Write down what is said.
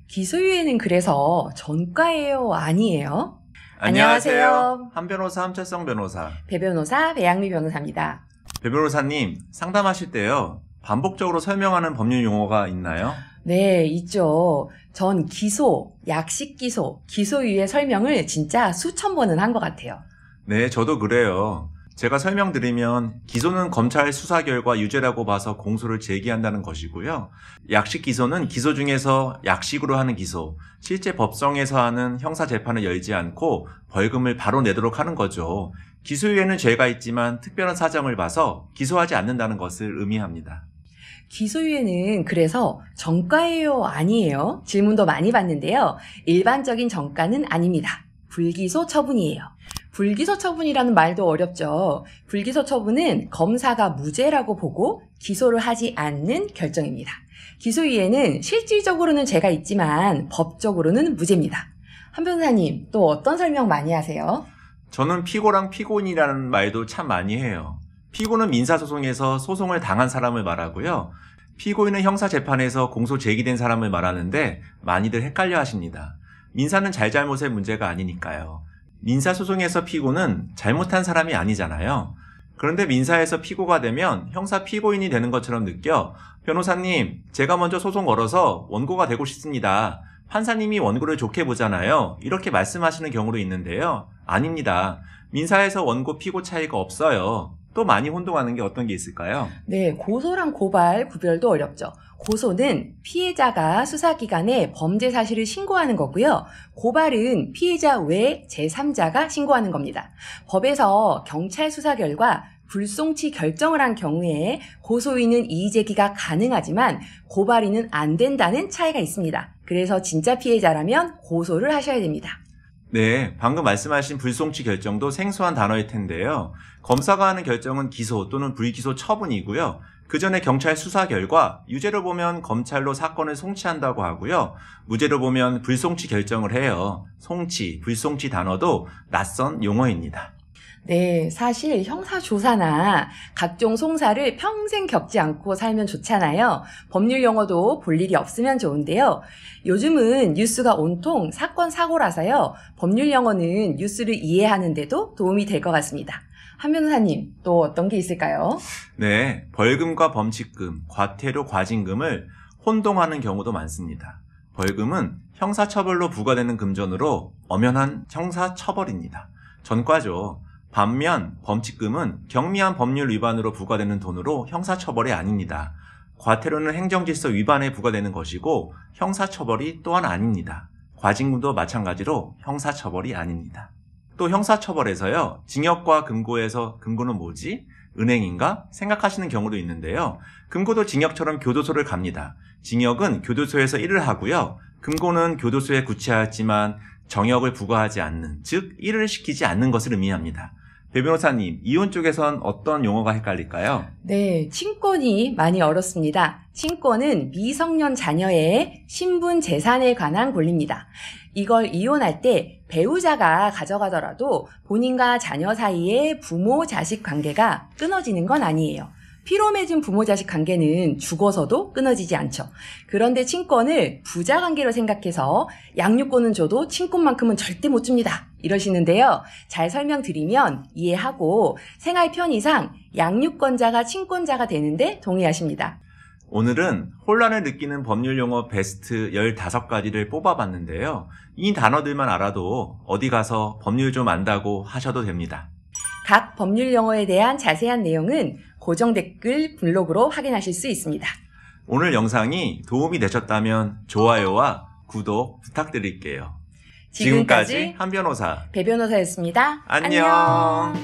기소유예는 그래서 전과예요, 아니에요? 안녕하세요. 한 변호사 함철성 변호사. 배 변호사 배양미 변호사입니다. 배 변호사님, 상담하실 때요, 반복적으로 설명하는 법률 용어가 있나요? 네, 있죠. 전 기소, 약식 기소, 기소유예 설명을 진짜 수천 번은 한 것 같아요. 네, 저도 그래요. 제가 설명드리면 기소는 검찰 수사 결과 유죄라고 봐서 공소를 제기한다는 것이고요. 약식 기소는 기소 중에서 약식으로 하는 기소, 실제 법정에서 하는 형사 재판을 열지 않고 벌금을 바로 내도록 하는 거죠. 기소유예는 죄가 있지만 특별한 사정을 봐서 기소하지 않는다는 것을 의미합니다. 기소유예는 그래서 전과예요, 아니에요? 질문도 많이 받는데요. 일반적인 전과는 아닙니다. 불기소 처분이에요. 불기소 처분이라는 말도 어렵죠. 불기소 처분은 검사가 무죄라고 보고 기소를 하지 않는 결정입니다. 기소유예는 실질적으로는 죄가 있지만 법적으로는 무죄입니다. 한 변호사님, 또 어떤 설명 많이 하세요? 저는 피고랑 피고인이라는 말도 참 많이 해요. 피고는 민사소송에서 소송을 당한 사람을 말하고요. 피고인은 형사재판에서 공소 제기된 사람을 말하는데 많이들 헷갈려 하십니다. 민사는 잘잘못의 문제가 아니니까요. 민사소송에서 피고는 잘못한 사람이 아니잖아요. 그런데 민사에서 피고가 되면 형사 피고인이 되는 것처럼 느껴 변호사님, 제가 먼저 소송 걸어서 원고가 되고 싶습니다. 판사님이 원고를 좋게 보잖아요. 이렇게 말씀하시는 경우도 있는데요. 아닙니다. 민사에서 원고 피고 차이가 없어요. 또 많이 혼동하는 게 어떤 게 있을까요? 네, 고소랑 고발 구별도 어렵죠. 고소는 피해자가 수사기관에 범죄 사실을 신고하는 거고요. 고발은 피해자 외 제3자가 신고하는 겁니다. 법에서 경찰 수사 결과 불송치 결정을 한 경우에 고소인은 이의제기가 가능하지만 고발인은 안 된다는 차이가 있습니다. 그래서 진짜 피해자라면 고소를 하셔야 됩니다. 네, 방금 말씀하신 불송치 결정도 생소한 단어일 텐데요. 검사가 하는 결정은 기소 또는 불기소 처분이고요. 그 전에 경찰 수사 결과 유죄로 보면 검찰로 사건을 송치한다고 하고요. 무죄로 보면 불송치 결정을 해요. 송치, 불송치 단어도 낯선 용어입니다. 네, 사실 형사조사나 각종 송사를 평생 겪지 않고 살면 좋잖아요. 법률 용어도 볼 일이 없으면 좋은데요. 요즘은 뉴스가 온통 사건 사고라서요. 법률 용어는 뉴스를 이해하는데도 도움이 될 것 같습니다. 한 변호사님, 또 어떤 게 있을까요? 네, 벌금과 범칙금, 과태료, 과징금을 혼동하는 경우도 많습니다. 벌금은 형사처벌로 부과되는 금전으로 엄연한 형사처벌입니다. 전과죠. 반면 범칙금은 경미한 법률 위반으로 부과되는 돈으로 형사처벌이 아닙니다. 과태료는 행정질서 위반에 부과되는 것이고 형사처벌이 또한 아닙니다. 과징금도 마찬가지로 형사처벌이 아닙니다. 또 형사처벌에서요, 징역과 금고에서 금고는 뭐지? 은행인가? 생각하시는 경우도 있는데요. 금고도 징역처럼 교도소를 갑니다. 징역은 교도소에서 일을 하고요. 금고는 교도소에 구치하였지만 정역을 부과하지 않는, 즉 일을 시키지 않는 것을 의미합니다. 배 변호사님, 이혼 쪽에선 어떤 용어가 헷갈릴까요? 네, 친권이 많이 어렵습니다. 친권은 미성년 자녀의 신분 재산에 관한 권리입니다. 이걸 이혼할 때 배우자가 가져가더라도 본인과 자녀 사이의 부모-자식 관계가 끊어지는 건 아니에요. 피로 맺은 부모-자식 관계는 죽어서도 끊어지지 않죠. 그런데 친권을 부자 관계로 생각해서 양육권은 줘도 친권만큼은 절대 못 줍니다. 이러시는데요. 잘 설명드리면 이해하고 생활 편의상 양육권자가 친권자가 되는데 동의하십니다. 오늘은 혼란을 느끼는 법률 용어 베스트 15가지를 뽑아봤는데요. 이 단어들만 알아도 어디 가서 법률 좀 안다고 하셔도 됩니다. 각 법률 용어에 대한 자세한 내용은 고정 댓글 블로그로 확인하실 수 있습니다. 오늘 영상이 도움이 되셨다면 좋아요와 구독 부탁드릴게요. 지금까지 한 변호사 배 변호사였습니다. 안녕.